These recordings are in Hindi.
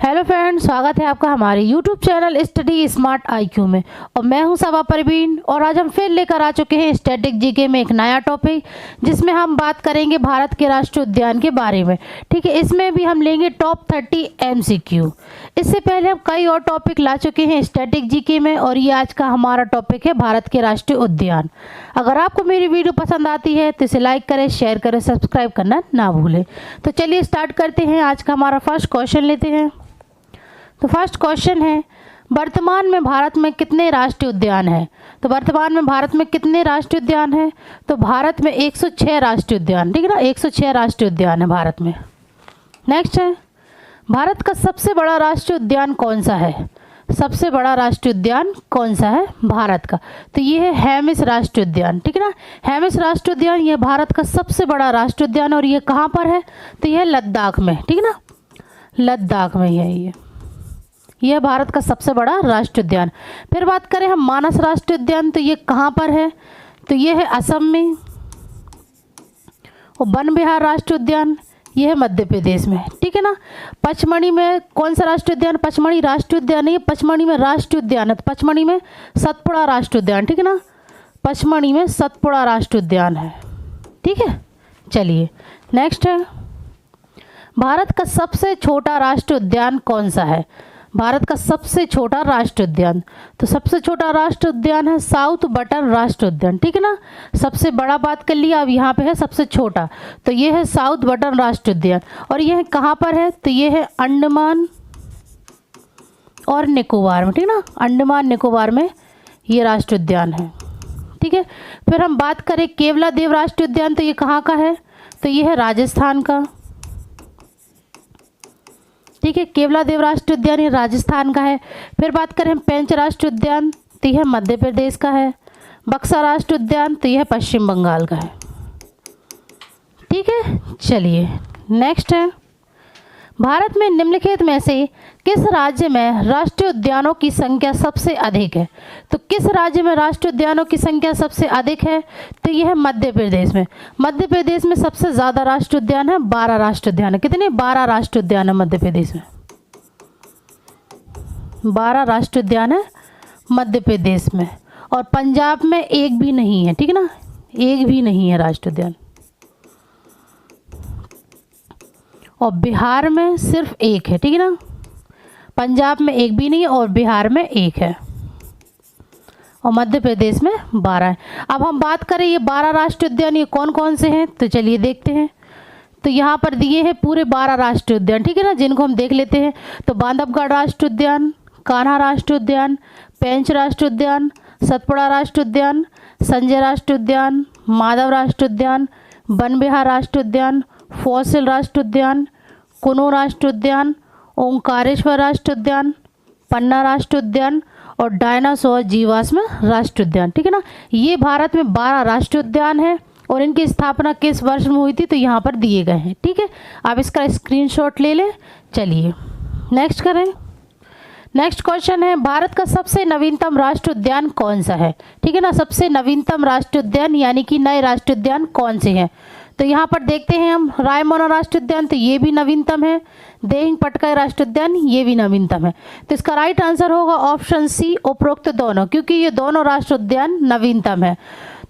हेलो फ्रेंड्स, स्वागत है आपका हमारे YouTube channel study smart IQ में। और मैं हूं सबा परवीन और आज हम फिर लेकर आ चुके हैं स्टैटिक जीके में एक नया टॉपिक, जिसमें हम बात करेंगे भारत के राष्ट्रीय उद्यान के बारे में। ठीक है, इसमें भी हम लेंगे टॉप 30 MCQ। इससे पहले हम कई और टॉपिक ला चुके हैं स्टैटिक जीके में और ये आज का हमारा टॉपिक है भारत के राष्ट्रीय उद्यान। अगर आपको मेरी वीडियो पसंद आती है तो इसे लाइक करें, शेयर करें, सब्सक्राइब करना ना भूलें। तो चलिए स्टार्ट करते हैं। आज का हमारा फर्स्ट क्वेश्चन लेते हैं। तो फर्स्ट क्वेश्चन है, वर्तमान में भारत में कितने राष्ट्रीय उद्यान हैं? तो वर्तमान में भारत में कितने राष्ट्रीय उद्यान हैं? तो भारत में 106 राष्ट्रीय उद्यान। ठीक है ना, 106 राष्ट्रीय उद्यान है भारत में। नेक्स्ट है, भारत का सबसे बड़ा राष्ट्रीय उद्यान कौन सा है? सबसे बड़ा राष्ट्रीय उद्यान कौन सा है भारत का? तो ये है हेमिस राष्ट्रीय उद्यान। ठीक है ना, हेमिस राष्ट्रीय उद्यान ये भारत का सबसे बड़ा राष्ट्रीय उद्यान और ये कहाँ पर है? तो यह लद्दाख में। ठीक है ना, लद्दाख में है यह भारत का सबसे बड़ा राष्ट्रीय उद्यान। फिर बात करें हम मानस राष्ट्रीय उद्यान, तो ये कहाँ पर है? तो ये है असम में। और वन विहार राष्ट्रीय उद्यान ये है मध्य प्रदेश में। ठीक है ना, पचमढ़ी में कौन सा राष्ट्रीय उद्यान? पचमढ़ी राष्ट्रीय उद्यान नहीं, पचमढ़ी में राष्ट्रीय उद्यान है। तो पचमढ़ी में सतपुड़ा राष्ट्रीय उद्यान। ठीक है ना, पचमढ़ी में सतपुड़ा राष्ट्रीय उद्यान है। ठीक है, चलिए नेक्स्ट है, भारत का सबसे छोटा राष्ट्रीय उद्यान कौन सा है? भारत का सबसे छोटा राष्ट्रीय उद्यान, तो सबसे छोटा राष्ट्रीय उद्यान है साउथ बटन राष्ट्रीय उद्यान। ठीक है ना, सबसे बड़ा बात कर लिया, अब यहाँ पे है सबसे छोटा, तो ये है साउथ बटन राष्ट्रीय उद्यान। और ये है कहाँ पर है? तो ये है अंडमान और निकोबार में। ठीक है ना, अंडमान निकोबार में ये राष्ट्रीय उद्यान है। ठीक है, फिर हम बात करें केवलादेव राष्ट्रीय उद्यान, तो ये कहाँ का है? तो ये है राजस्थान का। ठीक है, केवलादेव राष्ट्रीय उद्यान ये राजस्थान का है। फिर बात करें हम पेंच राष्ट्रीय उद्यान, तो यह मध्य प्रदेश का है। बक्सा राष्ट्रीय उद्यान तो यह पश्चिम बंगाल का है। ठीक है, चलिए नेक्स्ट है, भारत में निम्नलिखित में से किस राज्य में राष्ट्रीय उद्यानों की संख्या सबसे अधिक है? तो किस राज्य में राष्ट्रीय उद्यानों की संख्या सबसे अधिक है? तो यह है मध्य प्रदेश में। मध्य प्रदेश में सबसे ज़्यादा राष्ट्रीय उद्यान है, 12 राष्ट्रीय उद्यान है। कितने? 12 राष्ट्रीय उद्यान है मध्य प्रदेश में। 12 राष्ट्रीय उद्यान है मध्य प्रदेश में। और पंजाब में एक भी नहीं है। ठीक है ना, एक भी नहीं है राष्ट्रीय उद्यान। और बिहार में सिर्फ एक है। ठीक है ना, पंजाब में एक भी नहीं है और बिहार में एक है और मध्य प्रदेश में 12 है। अब हम बात करें ये 12 राष्ट्रीय उद्यान ये कौन कौन से हैं, तो चलिए देखते हैं। तो यहाँ पर दिए हैं पूरे 12 राष्ट्रीय उद्यान। ठीक है ना, जिनको हम देख लेते हैं। तो बांधवगढ़ राष्ट्रीय उद्यान, कान्हा राष्ट्रीय उद्यान, पेंच राष्ट्रीय उद्यान, सतपुड़ा राष्ट्रीय उद्यान, संजय राष्ट्रीय उद्यान, माधव राष्ट्रीय उद्यान, वन विहार राष्ट्रीय उद्यान, फॉसिल राष्ट्रीय उद्यान, कुनो राष्ट्रीय उद्यान, ओंकारेश्वर राष्ट्रीय उद्यान, पन्ना राष्ट्रीय उद्यान और डायनासोर जीवाश्म राष्ट्रीय उद्यान। ठीक है ना, ये भारत में 12 राष्ट्रीय उद्यान है और इनकी स्थापना किस वर्ष में हुई थी तो यहाँ पर दिए गए हैं। ठीक है, आप इसका स्क्रीनशॉट ले लें। चलिए नेक्स्ट करें। नेक्स्ट क्वेश्चन है, भारत का सबसे नवीनतम राष्ट्रीय उद्यान कौन सा है? ठीक है ना, सबसे नवीनतम राष्ट्रीय उद्यान यानी कि नए राष्ट्रीय उद्यान कौन से हैं? तो यहाँ पर देखते हैं हम, रायमोना राष्ट्रीय उद्यान तो ये भी नवीनतम है। देहिंग पटकाई राष्ट्रीय उद्यान ये भी नवीनतम है। तो इसका राइट आंसर होगा ऑप्शन सी, उपरोक्त दोनों, क्योंकि ये दोनों राष्ट्रीय उद्यान नवीनतम है।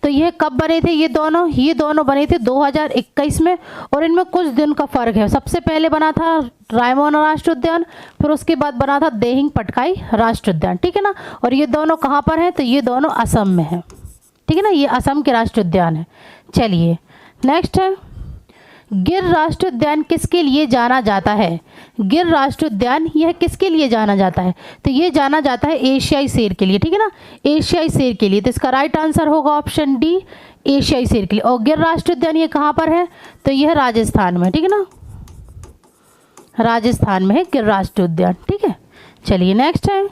तो ये कब बने थे? ये दोनों बने थे 2021 में और इनमें कुछ दिन का फर्क है। सबसे पहले बना था रायमोना राष्ट्रीय उद्यान, फिर उसके बाद बना था देहिंग पटकाई राष्ट्रीय उद्यान। ठीक है ना, और ये दोनों कहाँ पर हैं? तो ये दोनों असम में है। ठीक है ना, ये असम के राष्ट्रीय उद्यान है। चलिए नेक्स्ट है, गिर राष्ट्रीय उद्यान किसके लिए जाना जाता है? गिर राष्ट्रीय उद्यान यह किसके लिए जाना जाता है? तो ये जाना जाता है एशियाई शेर के लिए। ठीक है ना, एशियाई शेर के लिए। तो इसका राइट आंसर होगा ऑप्शन डी, एशियाई शेर के लिए। और गिर राष्ट्रीय उद्यान ये कहाँ पर है? तो यह राजस्थान में। ठीक है ना, राजस्थान में है गिर राष्ट्रीय उद्यान। ठीक है, चलिए नेक्स्ट है,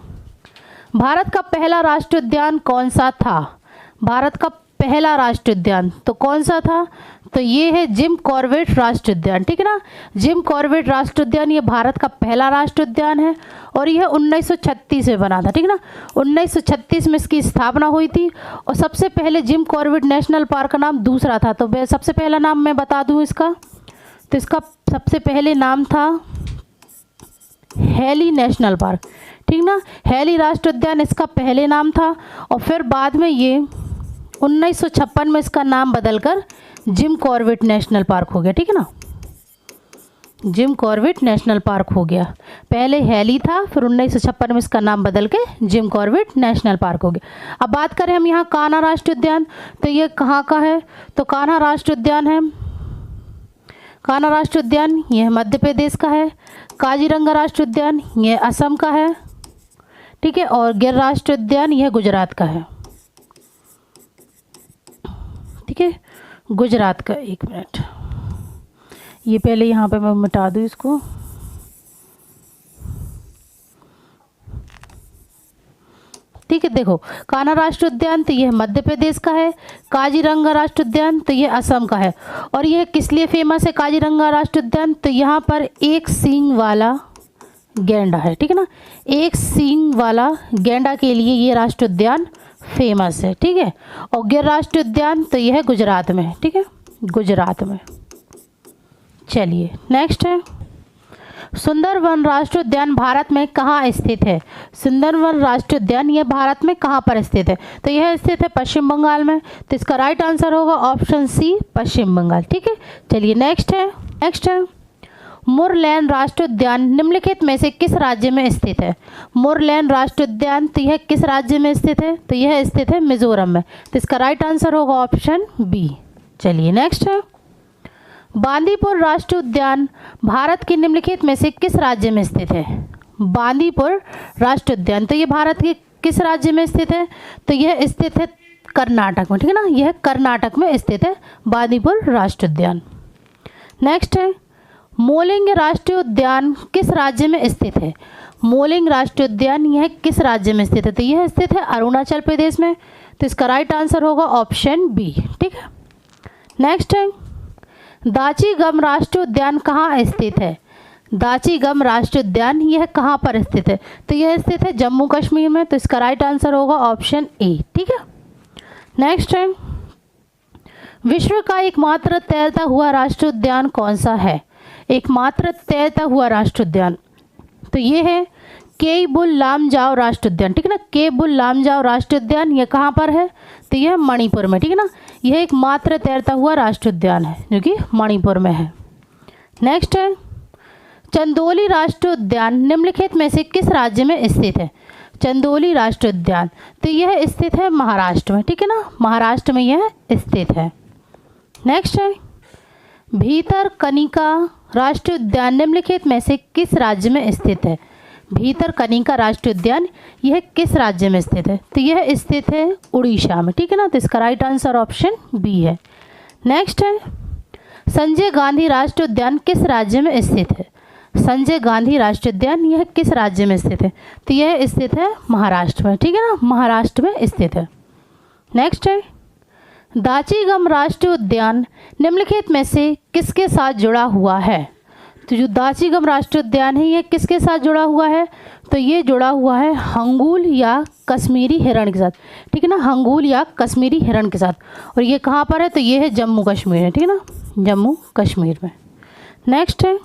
भारत का पहला राष्ट्रीय उद्यान कौन सा था? भारत का पहला राष्ट्रीय उद्यान तो कौन सा था? तो ये है जिम कॉर्बेट राष्ट्रीय उद्यान। ठीक है ना, जिम कॉर्बेट राष्ट्रीय उद्यान ये भारत का पहला राष्ट्रीय उद्यान है और यह 1936 में बना था। ठीक है ना, 1936 में इसकी स्थापना हुई थी। और सबसे पहले जिम कॉर्बेट नेशनल पार्क का नाम दूसरा था। तो सबसे पहला नाम मैं बता दूं इसका, तो इसका सबसे पहले नाम था हैली नेशनल पार्क, ठीक ना। हैली राष्ट्रीय उद्यान इसका पहले नाम था और फिर बाद में ये 1956 में इसका नाम बदलकर जिम कॉर्बेट नेशनल पार्क हो गया, ठीक है ना। जिम कॉर्बेट नेशनल पार्क हो गया, पहले हैली था, फिर 1956 में इसका नाम बदल के जिम कॉर्बेट नेशनल पार्क हो गया। अब बात करें हम यहाँ कान्हा राष्ट्रीय उद्यान, तो ये कहाँ का है, तो कान्हा राष्ट्रीय उद्यान है, कान्हा राष्ट्रीय उद्यान ये मध्य प्रदेश का है। काजीरंगा राष्ट्रीय उद्यान ये असम का है, ठीक है। और गिर राष्ट्रीय उद्यान यह गुजरात का है, ठीक है, गुजरात का। एक मिनट, ये पहले यहाँ पे मैं मिटा दूँ इसको। ठीक है, देखो कान्हा राष्ट्रीय उद्यान तो यह मध्य प्रदेश का है, काजीरंगा राष्ट्रीय उद्यान तो यह असम का है। और यह किस लिए फेमस है काजीरंगा राष्ट्रीय उद्यान, तो यहाँ पर एक सींग वाला गैंडा है, ठीक है ना। एक सींग वाला गैंडा के लिए ये राष्ट्रीय उद्यान फेमस है, ठीक है। और गिर राष्ट्रीय उद्यान तो यह गुजरात में है, ठीक है, गुजरात में। चलिए नेक्स्ट है, सुंदरवन राष्ट्रीय उद्यान भारत में कहाँ स्थित है। सुंदरवन राष्ट्रीय उद्यान ये भारत में कहाँ पर स्थित है, तो यह स्थित है पश्चिम बंगाल में। तो इसका राइट आंसर होगा ऑप्शन सी, पश्चिम बंगाल, ठीक है। चलिए नेक्स्ट है मुरलेन राष्ट्रीय उद्यान निम्नलिखित में से किस राज्य में स्थित है। मुरलेन राष्ट्रीय उद्यान तो यह किस राज्य में स्थित है, तो यह स्थित है मिजोरम में। तो इसका राइट आंसर होगा ऑप्शन बी। चलिए नेक्स्ट है, बांदीपुर राष्ट्रीय उद्यान भारत के निम्नलिखित में से किस राज्य में स्थित है। बांदीपुर राष्ट्रीय उद्यान तो ये भारत के किस राज्य में स्थित है, तो यह स्थित है कर्नाटक में, ठीक है ना। यह कर्नाटक में स्थित है बांदीपुर राष्ट्रीय उद्यान। नेक्स्ट है, मोलिंग राष्ट्रीय उद्यान किस राज्य में स्थित है। मोलिंग राष्ट्रीय उद्यान यह किस राज्य में स्थित है, तो यह स्थित है अरुणाचल प्रदेश में। तो इसका राइट आंसर होगा ऑप्शन बी, ठीक है। नेक्स्ट है, दाची-गम राष्ट्रीय उद्यान कहाँ स्थित है। दाची-गम राष्ट्रीय उद्यान यह कहाँ पर स्थित है, तो यह स्थित है जम्मू कश्मीर में। तो इसका राइट आंसर होगा ऑप्शन ए, ठीक है। नेक्स्ट है, विश्व का एकमात्र तैरता हुआ राष्ट्रीय उद्यान कौन सा है। एकमात्र तैरता हुआ राष्ट्रीय उद्यान तो ये है केबुल लामजाओ राष्ट्रीय उद्यान, ठीक है ना। केबुल लामजाओ राष्ट्रीय उद्यान यह कहाँ पर है, तो यह मणिपुर में, ठीक है ना। यह एकमात्र तैरता हुआ राष्ट्रीय उद्यान है जो कि मणिपुर में है। नेक्स्ट है, चंदोली राष्ट्रीय उद्यान निम्नलिखित में से किस राज्य में स्थित है। चंदोली राष्ट्रीय उद्यान तो यह स्थित है महाराष्ट्र में, ठीक है ना, महाराष्ट्र में यह स्थित है। नेक्स्ट है, भीतरकनिका राष्ट्रीय उद्यान निम्नलिखित में से किस राज्य में स्थित है। भीतरकनिका राष्ट्रीय उद्यान यह किस राज्य में स्थित है, तो यह स्थित है उड़ीसा में, ठीक है ना। तो इसका राइट आंसर ऑप्शन बी है। नेक्स्ट है, संजय गांधी राष्ट्रीय उद्यान किस राज्य में स्थित है। संजय गांधी राष्ट्रीय उद्यान यह किस राज्य में स्थित है, तो यह स्थित है महाराष्ट्र में, ठीक है ना, महाराष्ट्र में स्थित है। नेक्स्ट है, दाची-गम राष्ट्रीय उद्यान निम्नलिखित में से किसके साथ जुड़ा हुआ है। तो जो दाची-गम राष्ट्रीय उद्यान है यह किसके साथ जुड़ा हुआ है, तो ये जुड़ा हुआ है हंगूल या कश्मीरी हिरण के साथ, ठीक है ना, हंगूल या कश्मीरी हिरण के साथ। और ये कहाँ पर है, तो ये है जम्मू कश्मीर है, ठीक है ना, जम्मू कश्मीर में। नेक्स्ट है,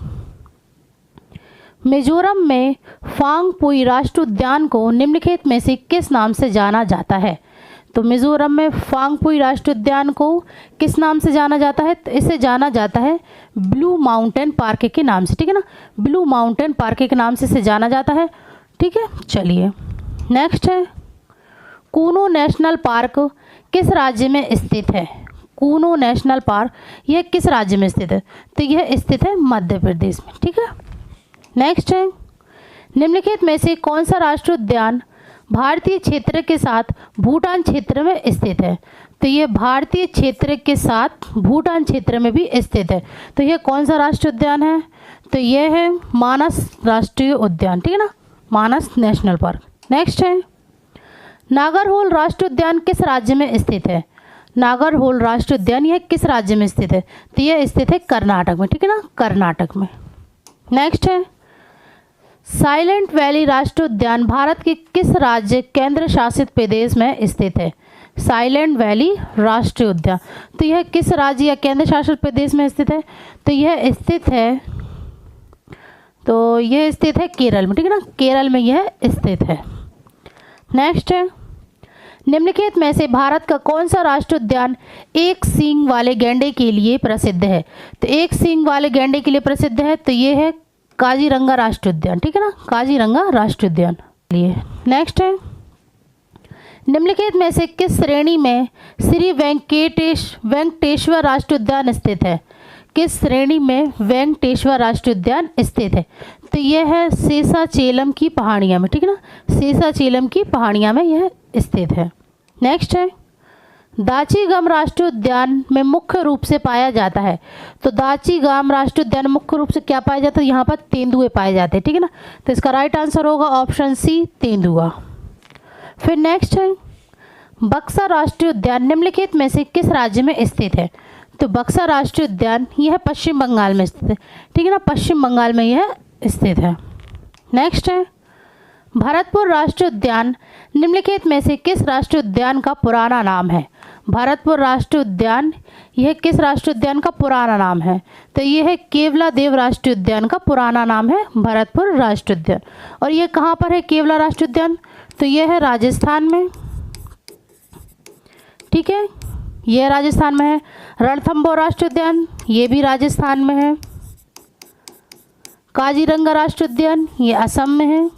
मिजोरम में फांगपुई राष्ट्रीय उद्यान को निम्नलिखित में से किस नाम से जाना जाता है। तो मिजोरम में फांगपुई राष्ट्रीय उद्यान को किस नाम से जाना जाता है, तो इसे जाना जाता है ब्लू माउंटेन पार्क के नाम से, ठीक है ना, ब्लू माउंटेन पार्क के नाम से इसे जाना जाता है, ठीक है। चलिए नेक्स्ट है, कूनो नेशनल पार्क किस राज्य में स्थित है। कूनो नेशनल पार्क यह किस राज्य में स्थित है, तो यह स्थित है मध्य प्रदेश में, ठीक है। नेक्स्ट है, निम्नलिखित में से कौन सा राष्ट्रीय उद्यान भारतीय क्षेत्र के साथ भूटान क्षेत्र में स्थित है। तो यह भारतीय क्षेत्र के साथ भूटान क्षेत्र में भी स्थित है। तो यह कौन सा राष्ट्रीय उद्यान है, तो यह है मानस राष्ट्रीय उद्यान, ठीक है ना, मानस नेशनल पार्क। नेक्स्ट है, नागरहोल राष्ट्रीय उद्यान किस राज्य में स्थित है। नागरहोल राष्ट्रीय उद्यान यह किस राज्य में स्थित है, तो यह स्थित है कर्नाटक में, ठीक है ना, कर्नाटक में। नेक्स्ट है, साइलेंट वैली राष्ट्रीय उद्यान भारत के किस राज्य केंद्र शासित प्रदेश में स्थित है। साइलेंट वैली राष्ट्रीय उद्यान तो यह किस राज्य या केंद्र शासित प्रदेश में स्थित है, तो यह स्थित है, तो यह स्थित है केरल में, ठीक है ना, केरल में यह स्थित है। नेक्स्ट है, निम्नलिखित में से भारत का कौन सा राष्ट्रीय उद्यान एक सींग वाले गैंडे के लिए प्रसिद्ध है? तो एक सींग वाले गैंडे के लिए प्रसिद्ध है तो ये है काजीरंगा राष्ट्रीय उद्यान, ठीक है ना, काजीरंगा राष्ट्रीय उद्यान लिए। नेक्स्ट है, निम्नलिखित में से किस श्रेणी में श्री वेंकटेश्वर राष्ट्रीय उद्यान स्थित है? किस श्रेणी में वेंकटेश्वर राष्ट्रीय उद्यान स्थित है? तो यह है शेषाचेलम की पहाड़ियाँ में, ठीक है ना, शेषाचेलम की पहाड़ियाँ में यह स्थित है। नेक्स्ट है, दाचीगम राष्ट्रीय उद्यान में मुख्य रूप से पाया जाता है। तो दाचीगम राष्ट्रीय उद्यान में मुख्य रूप से क्या पाया जाता है? यहाँ पर तेंदुए पाए जाते हैं, ठीक है ना, तो इसका राइट आंसर होगा ऑप्शन सी, तेंदुआ। फिर नेक्स्ट है, बक्सर राष्ट्रीय उद्यान निम्नलिखित में से किस राज्य में स्थित है? तो बक्सर राष्ट्रीय उद्यान यह पश्चिम बंगाल में स्थित है, ठीक है ना, पश्चिम बंगाल में यह स्थित है। नेक्स्ट है, भरतपुर राष्ट्रीय उद्यान निम्नलिखित में से किस राष्ट्रीय उद्यान का पुराना नाम है? भरतपुर राष्ट्रीय उद्यान यह किस राष्ट्रीय उद्यान का पुराना नाम है? तो यह है केवला देव राष्ट्रीय उद्यान का पुराना नाम है भरतपुर राष्ट्रीय उद्यान। और यह कहाँ पर है केवला राष्ट्रीय उद्यान? तो यह है राजस्थान में, ठीक है, यह राजस्थान में है। रणथंबोर राष्ट्रीय उद्यान ये भी राजस्थान में है। काजीरंगा राष्ट्रीय उद्यान ये असम में है।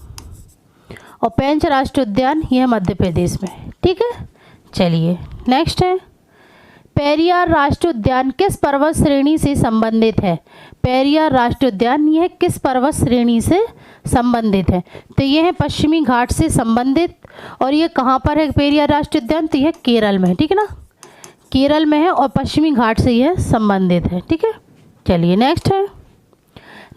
और पेंच राष्ट्रीय उद्यान यह मध्य प्रदेश में है, ठीक है। चलिए नेक्स्ट है, पेरियार राष्ट्रीय उद्यान किस पर्वत श्रेणी से संबंधित है? पेरियार राष्ट्रीय उद्यान यह किस पर्वत श्रेणी से संबंधित है? तो यह है पश्चिमी घाट से संबंधित। और ये कहाँ पर है पेरियार राष्ट्रीय उद्यान? तो यह केरल में है, ठीक है ना, केरल में है और पश्चिमी घाट से यह संबंधित है, ठीक है। चलिए नेक्स्ट है,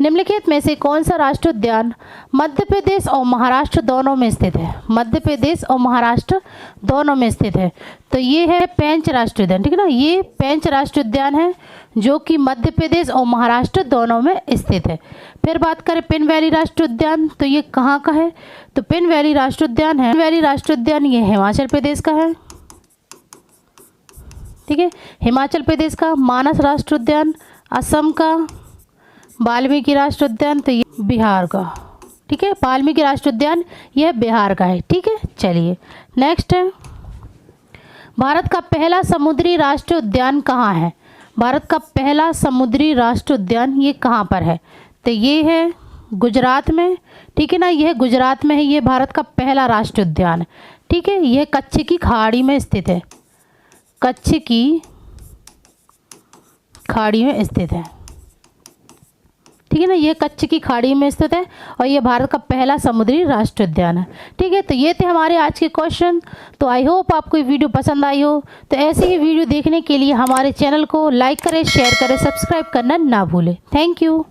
निम्नलिखित में से कौन सा राष्ट्रीय उद्यान मध्य प्रदेश और महाराष्ट्र दोनों में स्थित है? मध्य प्रदेश और महाराष्ट्र दोनों में स्थित है। तो ये है पेंच राष्ट्रीय उद्यान, ठीक है ना, ये पेंच राष्ट्रीय उद्यान है जो कि मध्य प्रदेश और महाराष्ट्र दोनों में स्थित है। फिर बात करें पिन वैली राष्ट्रीय उद्यान, तो ये कहाँ का है? तो पिन वैली राष्ट्रीय उद्यान है, पिन वैली राष्ट्रीय उद्यान ये हिमाचल प्रदेश का है, ठीक है, हिमाचल प्रदेश का। मानस राष्ट्रीय उद्यान असम का। वाल्मीकि राष्ट्रीय उद्यान तो ये बिहार का, ठीक है, वाल्मीकि राष्ट्रीय उद्यान यह बिहार का है, ठीक है। चलिए नेक्स्ट है, भारत का पहला समुद्री राष्ट्रीय उद्यान कहाँ है? भारत का पहला समुद्री राष्ट्रीय उद्यान ये कहाँ पर है? तो ये है गुजरात में, ठीक है ना, यह गुजरात में है, ये भारत का पहला राष्ट्रीय उद्यान, ठीक है। यह कच्छ की खाड़ी में स्थित है, कच्छ की खाड़ी में स्थित है, ठीक है ना, ये कच्छ की खाड़ी में स्थित है और ये भारत का पहला समुद्री राष्ट्रीय उद्यान है, ठीक है। तो ये थे हमारे आज के क्वेश्चन। तो आई होप आपको ये वीडियो पसंद आई हो। तो ऐसे ही वीडियो देखने के लिए हमारे चैनल को लाइक करें, शेयर करें, सब्सक्राइब करना ना भूलें। Thank you.